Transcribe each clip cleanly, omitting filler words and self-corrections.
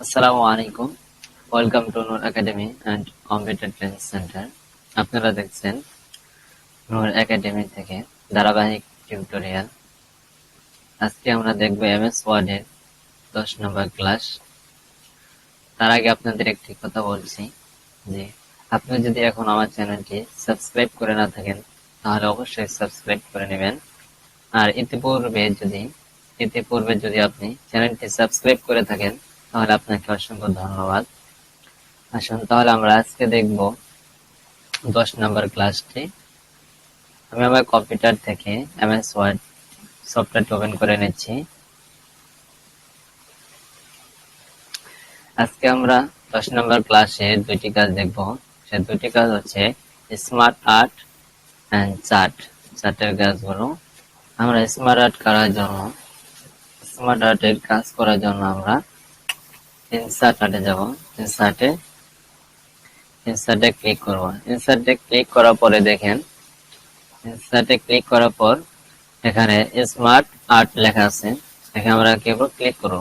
আসসালামু আলাইকুম। Welcome to Noor academy and computer training centre. আপনারা দেখছেন নূর একাডেমি থেকে ধারাবাহিক টিউটোরিয়াল। আজকে আমরা দেখব এমএস ওয়ার্ডের 10 নম্বর ক্লাস। তার আগে আপনাদের একটি কথা বলছি যে আপনি যদি এখন আমার চ্যানেলটি সাবস্ক্রাইব করে না থাকেন তাহলে অবশ্যই সাবস্ক্রাইব করে নেবেন। আর ইতিপূর্বে যদি আপনি চ্যানেলটি সাবস্ক্রাইব করে থাকেন তাহলে আপনাকে অসংখ্য ধন্যবাদ। আসুন তাহলে আমরা আজকে দেখব 10 নম্বর ক্লাসটি। আমি আমার কম্পিউটার থেকে এমএস ওয়ার্ড সফটওয়্যারটি ওপেন করে নিচ্ছি। আজকে আমরা 10 নম্বর ক্লাসে দুইটি কাজ দেখব। সে দুইটি কাজ হচ্ছে স্মার্ট আর্ট এন্ড চার্টের কাজগুলো। আমরা স্মার্ট আর্টের কাজ করার জন্য আমরা ইনসার্ট আর্টে যাব। ইনসার্টে ক্লিক করব। ইনসার্টে ক্লিক করার পরে দেখেন, ইনসার্টে ক্লিক করার পর এখানে স্মার্ট আর্ট লেখা আছে। এখানে আমরা কেবল ক্লিক করব।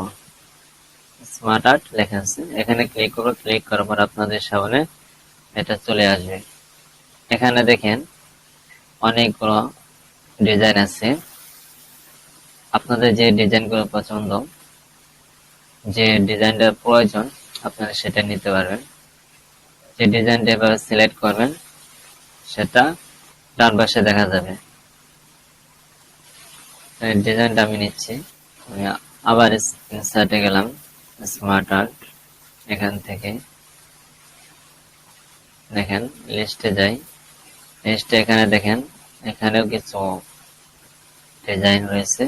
স্মার্ট আর্ট লেখা আছে, এখানে ক্লিক করব। ক্লিক করার পর আপনাদের সামনে এটা চলে আসবে। এখানে দেখেন অনেকগুলো ডিজাইন আছে। আপনাদের যে ডিজাইনগুলো পছন্দ, যে ডিজাইনটার প্রয়োজন আপনারা সেটা নিতে পারবেন। যে ডিজাইনটা এভাবে সিলেক্ট করবেন সেটা ডান পাশে দেখা যাবে। ডিজাইনটা আমি নিচ্ছি। আমি আবার ইনসার্টে গেলাম, স্মার্ট আর্ট। এখান থেকে দেখেন লিস্টে যাই। লিস্টে এখানে দেখেন, এখানেও কিছু ডিজাইন রয়েছে।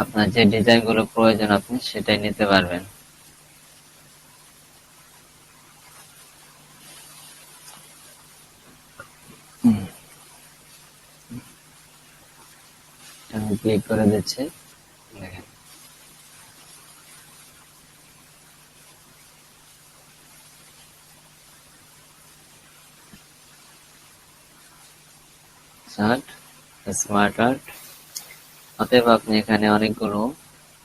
আপনার যে ডিজাইনগুলো প্রয়োজন আপনি সেটাই নিতে পারবেন। আমি ক্লিক করে দিচ্ছি। দেখেন চার্ট, স্মার্ট আর্ট। অতএব আপনি এখানে অনেকগুলো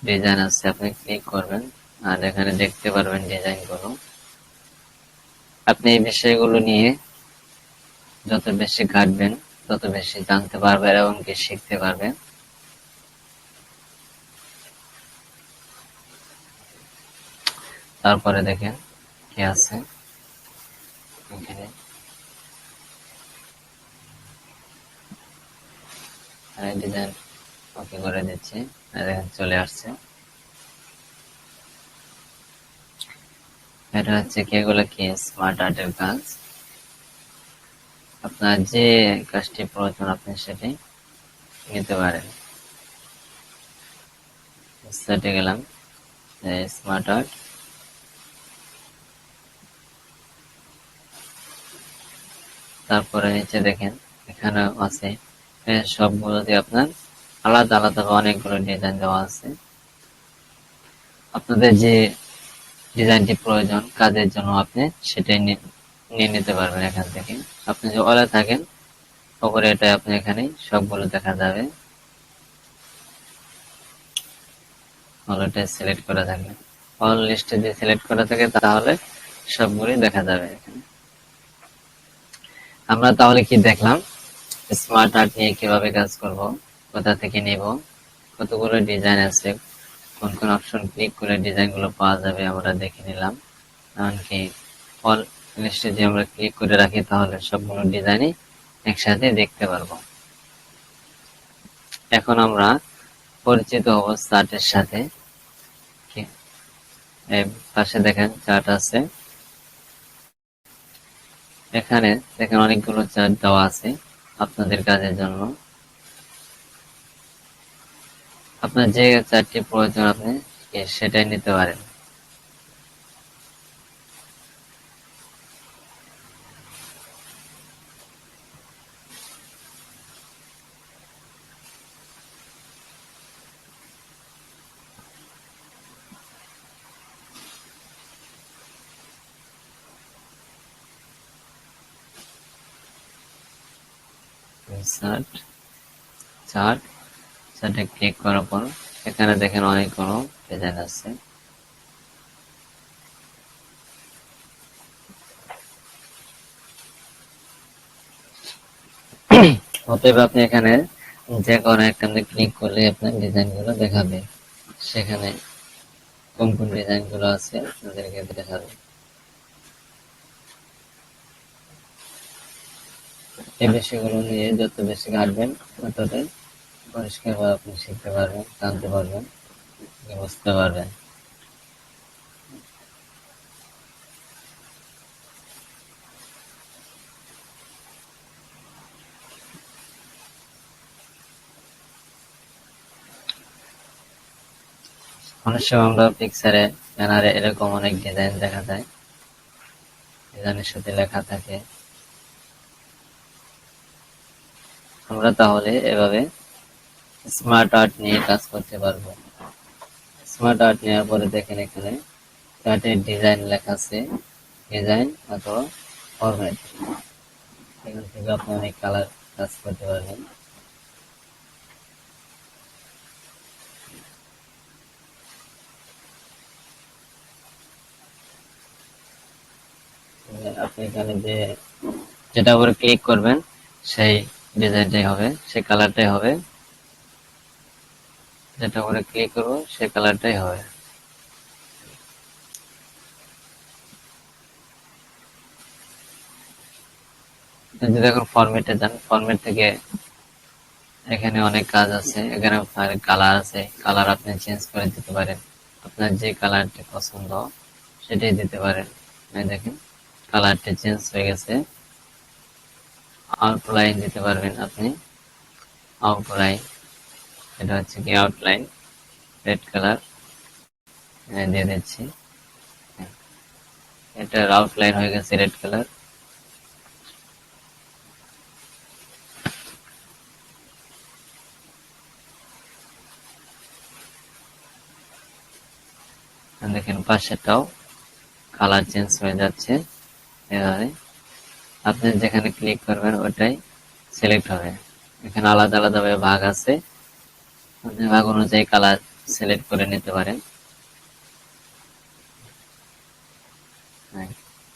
ডিজাইন আছে, আপনি ক্লিক করবেন আর এখানে দেখতে পারবেন ডিজাইনগুলো। আপনি এই বিষয়গুলো নিয়ে যত বেশি ঘাটবেন তত বেশি জানতে পারবেন এবং কি শিখতে পারবেন। তারপরে দেখেন কি আছে এখানে, ডিজাইন ওকে করে দিচ্ছি। দেখেন চলে আসছে। এটা হচ্ছে কি, এগুলো কি স্মার্ট আর্টের কাজ। আপনার যে কাজটি প্রয়োজন আপনি সেটি নিতে পারেন। সেটে গেলাম, স্মার্ট আর্ট। তারপরে নিচে দেখেন এখানে আছে সবগুলোতে আপনার আলাদা আলাদা অনেকগুলো ডিজাইন দেওয়া আছে। আপনাদের যে ডিজাইনটি প্রয়োজন কাজের জন্য আপনি সেটাই নিয়ে নিতে পারবেন এখান থেকে। আপনি যে অলে থাকেন ওপরে এটা আপনি এখানে সবগুলো দেখা যাবে। অলটা সিলেক্ট করা থাকবে, অল লিস্টে যদি সিলেক্ট করা থাকে তাহলে সবগুলোই দেখা যাবে এখানে। আমরা তাহলে কি দেখলাম, স্মার্ট আর্ট নিয়ে কিভাবে কাজ করব, কোথা থেকে নিব, কতগুলো ডিজাইন আছে, কোন কোন অপশন ক্লিক করে ডিজাইনগুলো পাওয়া যাবে আমরা দেখে নিলাম। এমনকি অল লিস্টে যদি আমরা ক্লিক করে রাখি তাহলে সবগুলো ডিজাইনই একসাথে দেখতে পারবো। এখন আমরা পরিচিত হব চার্টের সাথে। পাশে দেখেন চার্ট আছে, এখানে দেখেন অনেকগুলো চার্ট দেওয়া আছে আপনাদের কাজের জন্য। আপনার যে চার্টটি প্রয়োজন আপনি সেটাই নিতে পারেন। চার্টে ক্লিক করার পর এখানে দেখেন অনেকগুলো ডিজাইন আছে। অতএব আপনি এখানে যে কোনো একটা ক্লিক করলে আপনার ডিজাইন গুলো দেখাবে, সেখানে কোন কোন ডিজাইন গুলো আছে আপনাদেরকে দেখাবে। এই বিষয়গুলো নিয়ে যত বেশি ঘাটবেন ততটাই পরিষ্কারভাবে আপনি শিখতে পারবেন, জানতে পারবেন, বুঝতে পারবেন। অনেক সময় আমরা পিকচারে, ব্যানারে এরকম অনেক ডিজাইন দেখা যায়, ডিজাইনের সাথে লেখা থাকে। আমরা তাহলে এভাবে স্মার্ট আর্ট নিয়ে কাজ করতে পারবো। স্মার্ট আর্ট নেওয়ার পরে দেখেন এখানে চার্টের ডিজাইন লেখা আছে, ডিজাইন অথবা ফরম্যাট। এখান থেকে আপনি অনেক কালার কাজ করতে পারবেন। আপনি এখানে যেটা উপরে ক্লিক করবেন সেই ডিজাইনটাই হবে, সেই কালারটাই হবে। যেটা উপরে ক্লিক করবো সেই কালারটাই হবে। যদি দেখুন ফরম্যাটে যান, ফরম্যাট থেকে এখানে অনেক কাজ আছে। এখানে কালার আছে, কালার আপনি চেঞ্জ করে দিতে পারেন। আপনার যে কালারটি পছন্দ সেটাই দিতে পারেন। দেখেন কালারটি চেঞ্জ হয়ে গেছে। আউটলাইন দিতে পারবেন আপনি, আউটলাইন, এটা হচ্ছে কি আউটলাইন, রেড কালার দিয়ে দিচ্ছি। এটার আউটলাইন হয়ে গেছে রেড কালার। দেখেন পাশেটাও কালার চেঞ্জ হয়ে যাচ্ছে। এভাবে আপনি যেখানে ক্লিক করবেন ওটাই সিলেক্ট হবে। এখানে আলাদা আলাদা ভাগ আছে, আপনি ভাগ অনুযায়ী কালার সিলেক্ট করে নিতে পারেন।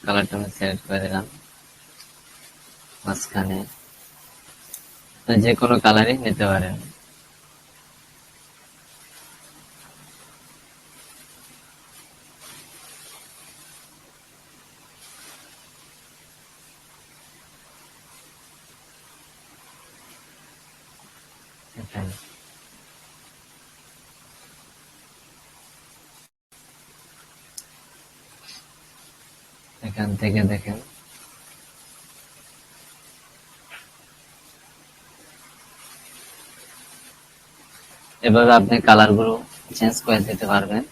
কালারটা আমি সিলেক্ট করে দিলাম। মাঝখানে যে কোনো কালারই নিতে পারেন। এখান থেকে দেখেন এভাবে আপনি কালার গুলো চেঞ্জ করে দিতে পারবেন।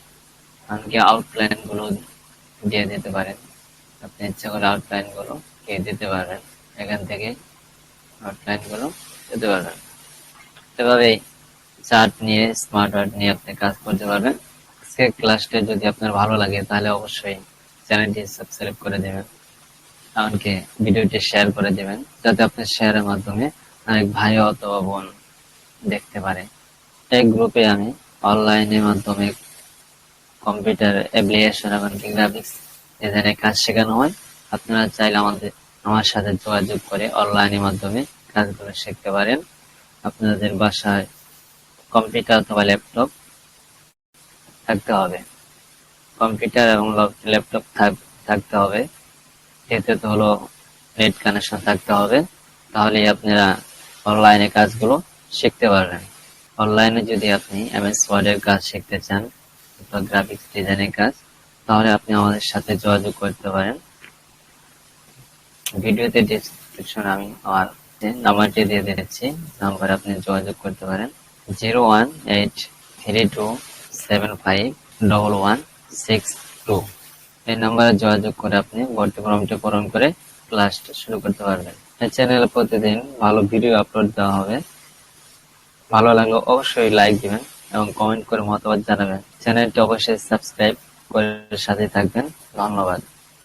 এমনকি আউটলাইন গুলো দিয়ে দিতে পারেন। আপনি ইচ্ছা করে আউটলাইন গুলো দিয়ে দিতে পারবেন, এখান থেকে আউটলাইন গুলো দিতে পারবেন। এভাবে চার্ট নিয়ে, স্মার্ট আর্ট নিয়ে আপনি কাজ করতে পারবেন। আজকের ক্লাসটা যদি আপনার ভালো লাগে তাহলে অবশ্যই চ্যানেলটি সাবস্ক্রাইব করে দেবেন, এমনকি ভিডিওটি শেয়ার করে দেবেন, যাতে আপনার শেয়ারের মাধ্যমে অনেক ভাই অথবা বোন দেখতে পারে। এই গ্রুপে আমি অনলাইনের মাধ্যমে কম্পিউটার অ্যাপ্লিকেশন এমনকি গ্রাফিক্স ডিজাইনের কাজ শেখানো হয়। আপনারা চাইলে আমার সাথে যোগাযোগ করে অনলাইনের মাধ্যমে কাজগুলো শিখতে পারেন। আপনাদের বাসায় কম্পিউটার অথবা ল্যাপটপ থাকতে হবে, কম্পিউটার এবং ল্যাপটপ থাকতে হবে। দ্বিতীয়ত হলো নেট কানেকশন থাকতে হবে, তাহলেই আপনারা অনলাইনে কাজগুলো শিখতে পারবেন। অনলাইনে যদি আপনি এমএস ওয়ার্ড এর কাজ শিখতে চান অথবা গ্রাফিক্স ডিজাইনের কাজ, তাহলে আপনি আমাদের সাথে যোগাযোগ করতে পারেন। ভিডিওতে ডেসক্রিপশনে আমি আমার নাম্বারটি দিয়ে দিচ্ছি, নাম্বারে আপনি যোগাযোগ করতে পারেন 01832751162। এই নাম্বারে যোগাযোগ করে আপনি ভর্তি ফর্মটি পূরণ করে ক্লাসটা শুরু করতে পারবেন। এই চ্যানেলে প্রতিদিন ভালো ভিডিও আপলোড দেওয়া হবে। ভালো লাগলে অবশ্যই লাইক দিবেন এবং কমেন্ট করে মতামত জানাবেন। চ্যানেলটি অবশ্যই সাবস্ক্রাইব করে সাথে থাকবেন। ধন্যবাদ।